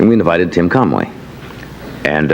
And we invited Tim Conway. And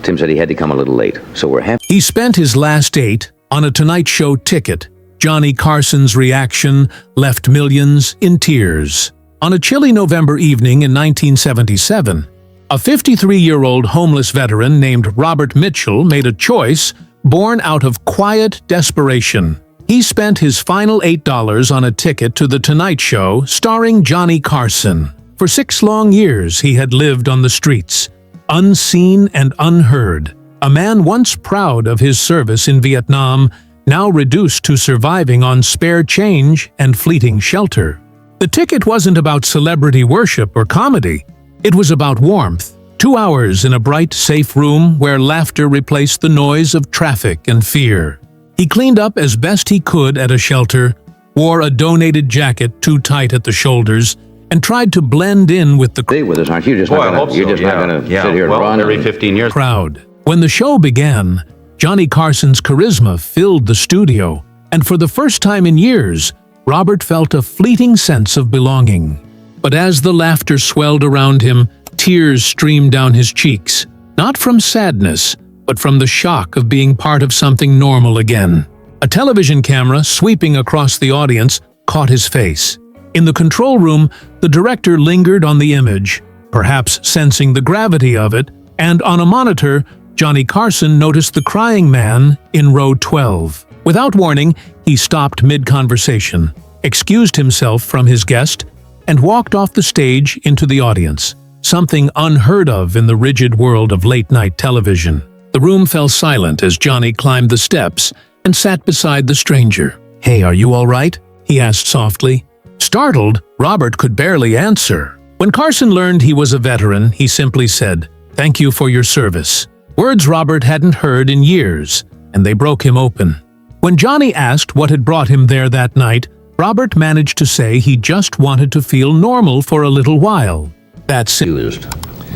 Tim said he had to come a little late, so we're happy. He spent his last date on a Tonight Show ticket. Johnny Carson's reaction left millions in tears. On a chilly November evening in 1977, a 53-year-old homeless veteran named Robert Mitchell made a choice born out of quiet desperation. He spent his final $8 on a ticket to The Tonight Show starring Johnny Carson. For 6 long years he had lived on the streets, unseen and unheard. A man once proud of his service in Vietnam, now reduced to surviving on spare change and fleeting shelter. The ticket wasn't about celebrity worship or comedy. It was about warmth. 2 hours in a bright, safe room where laughter replaced the noise of traffic and fear. He cleaned up as best he could at a shelter, wore a donated jacket too tight at the shoulders, and tried to blend in with the Stay with us, aren't you? You're just not going to sit here and run every 15 years. crowd. When the show began, Johnny Carson's charisma filled the studio, and for the first time in years, Robert felt a fleeting sense of belonging. But as the laughter swelled around him, tears streamed down his cheeks, not from sadness, but from the shock of being part of something normal again. A television camera sweeping across the audience caught his face. In the control room, the director lingered on the image, perhaps sensing the gravity of it, and on a monitor, Johnny Carson noticed the crying man in row 12. Without warning, he stopped mid-conversation, excused himself from his guest, and walked off the stage into the audience, something unheard of in the rigid world of late-night television. The room fell silent as Johnny climbed the steps and sat beside the stranger. "Hey, are you all right?" he asked softly. Startled, Robert could barely answer. When Carson learned he was a veteran, he simply said, "Thank you for your service." Words Robert hadn't heard in years, and they broke him open. When Johnny asked what had brought him there that night, Robert managed to say he just wanted to feel normal for a little while. That's Used,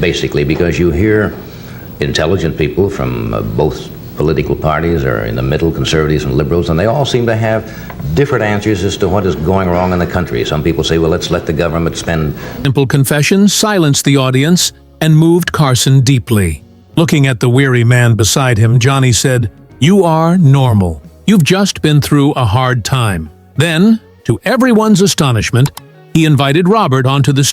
basically, because you hear intelligent people from both political parties or in the middle, conservatives and liberals, and they all seem to have different answers as to what is going wrong in the country. Some people say, well, let's let the government spend. simple confession silenced the audience and moved Carson deeply. Looking at the weary man beside him, Johnny said, "You are normal. You've just been through a hard time." Then, to everyone's astonishment, he invited Robert onto the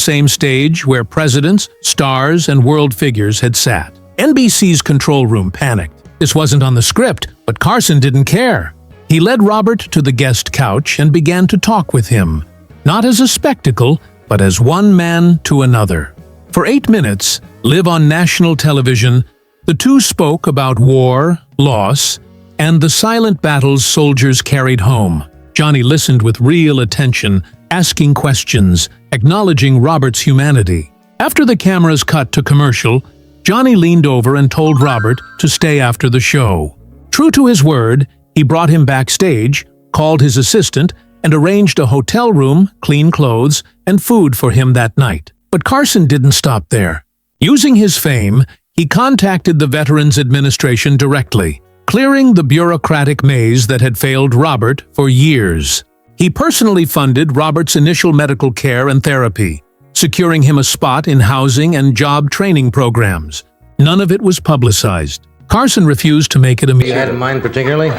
same stage where presidents, stars, and world figures had sat. NBC's control room panicked. This wasn't on the script, but Carson didn't care. He led Robert to the guest couch and began to talk with him, not as a spectacle, but as one man to another. For 8 minutes, live on national television, the two spoke about war, loss, and the silent battles soldiers carried home. Johnny listened with real attention, asking questions, acknowledging Robert's humanity. After the cameras cut to commercial, Johnny leaned over and told Robert to stay after the show. True to his word, he brought him backstage, called his assistant, and arranged a hotel room, clean clothes, and food for him that night. But Carson didn't stop there. Using his fame, he contacted the Veterans Administration directly, clearing the bureaucratic maze that had failed Robert for years. He personally funded Robert's initial medical care and therapy, securing him a spot in housing and job training programs. None of it was publicized. Carson refused to make it a You had in mind particularly?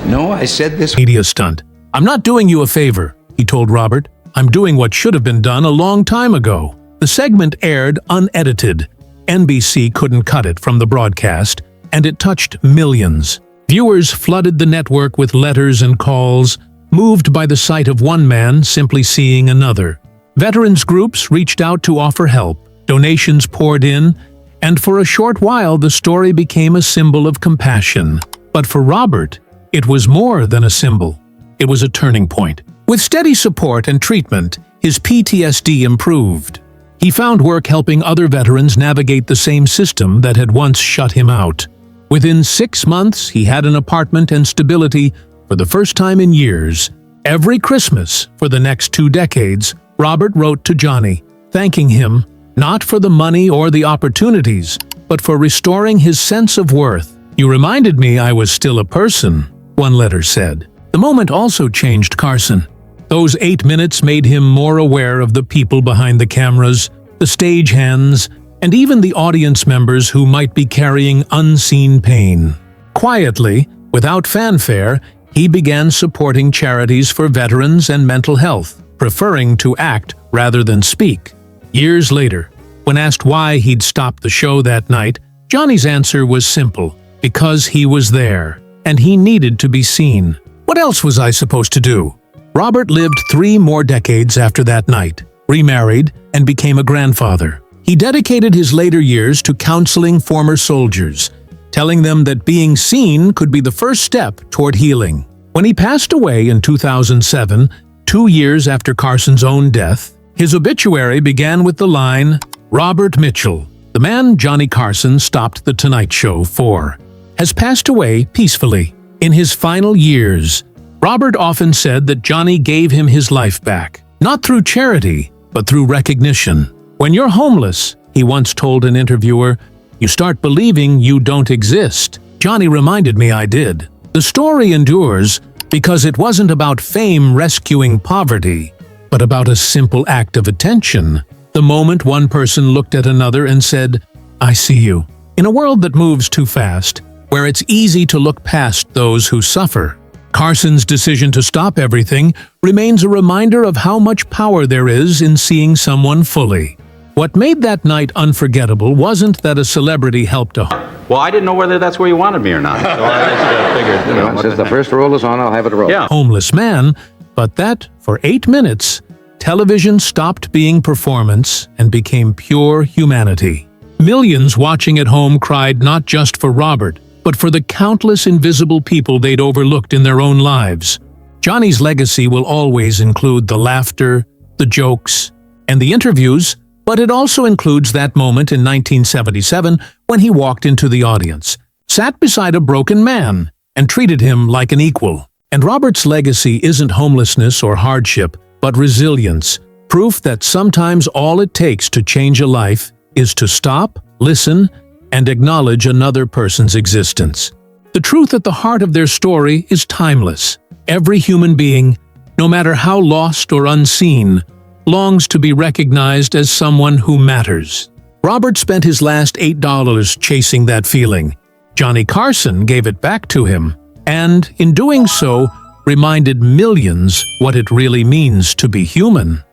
No, I said this. media stunt. "I'm not doing you a favor," he told Robert. "I'm doing what should have been done a long time ago." The segment aired unedited. NBC couldn't cut it from the broadcast, and it touched millions. Viewers flooded the network with letters and calls, moved by the sight of one man simply seeing another. Veterans groups reached out to offer help, donations poured in, and for a short while the story became a symbol of compassion. But for Robert, it was more than a symbol. It was a turning point. With steady support and treatment, his PTSD improved. He found work helping other veterans navigate the same system that had once shut him out. Within 6 months, he had an apartment and stability for the first time in years. Every Christmas, for the next 2 decades, Robert wrote to Johnny, thanking him not for the money or the opportunities, but for restoring his sense of worth. "You reminded me I was still a person," one letter said. The moment also changed Carson. Those 8 minutes made him more aware of the people behind the cameras, the stagehands, and even the audience members who might be carrying unseen pain. Quietly, without fanfare, he began supporting charities for veterans and mental health, preferring to act rather than speak. Years later, when asked why he'd stopped the show that night, Johnny's answer was simple: because he was there, and he needed to be seen. What else was I supposed to do? Robert lived 3 more decades after that night, remarried, and became a grandfather. He dedicated his later years to counseling former soldiers, telling them that being seen could be the first step toward healing. When he passed away in 2007, 2 years after Carson's own death, his obituary began with the line, "Robert Mitchell, the man Johnny Carson stopped The Tonight Show for, has passed away peacefully. In his final years, Robert often said that Johnny gave him his life back, not through charity, but through recognition. When you're homeless," he once told an interviewer, "you start believing you don't exist. Johnny reminded me I did." The story endures because it wasn't about fame rescuing poverty, but about a simple act of attention. The moment one person looked at another and said, "I see you." In a world that moves too fast, where it's easy to look past those who suffer, Carson's decision to stop everything remains a reminder of how much power there is in seeing someone fully. What made that night unforgettable wasn't that a celebrity helped a Well, I didn't know whether that's where you wanted me or not. So I just figured, you know, Since the first roll is on, I'll have it roll. Yeah. homeless man, but that, for 8 minutes, television stopped being performance and became pure humanity. Millions watching at home cried not just for Robert, but for the countless invisible people they'd overlooked in their own lives. Johnny's legacy will always include the laughter, the jokes, and the interviews, but it also includes that moment in 1977 when he walked into the audience, sat beside a broken man, and treated him like an equal. And Robert's legacy isn't homelessness or hardship, but resilience, proof that sometimes all it takes to change a life is to stop, listen, and acknowledge another person's existence. The truth at the heart of their story is timeless. Every human being, no matter how lost or unseen, longs to be recognized as someone who matters. Robert spent his last $8 chasing that feeling. Johnny Carson gave it back to him, and, in doing so, reminded millions what it really means to be human.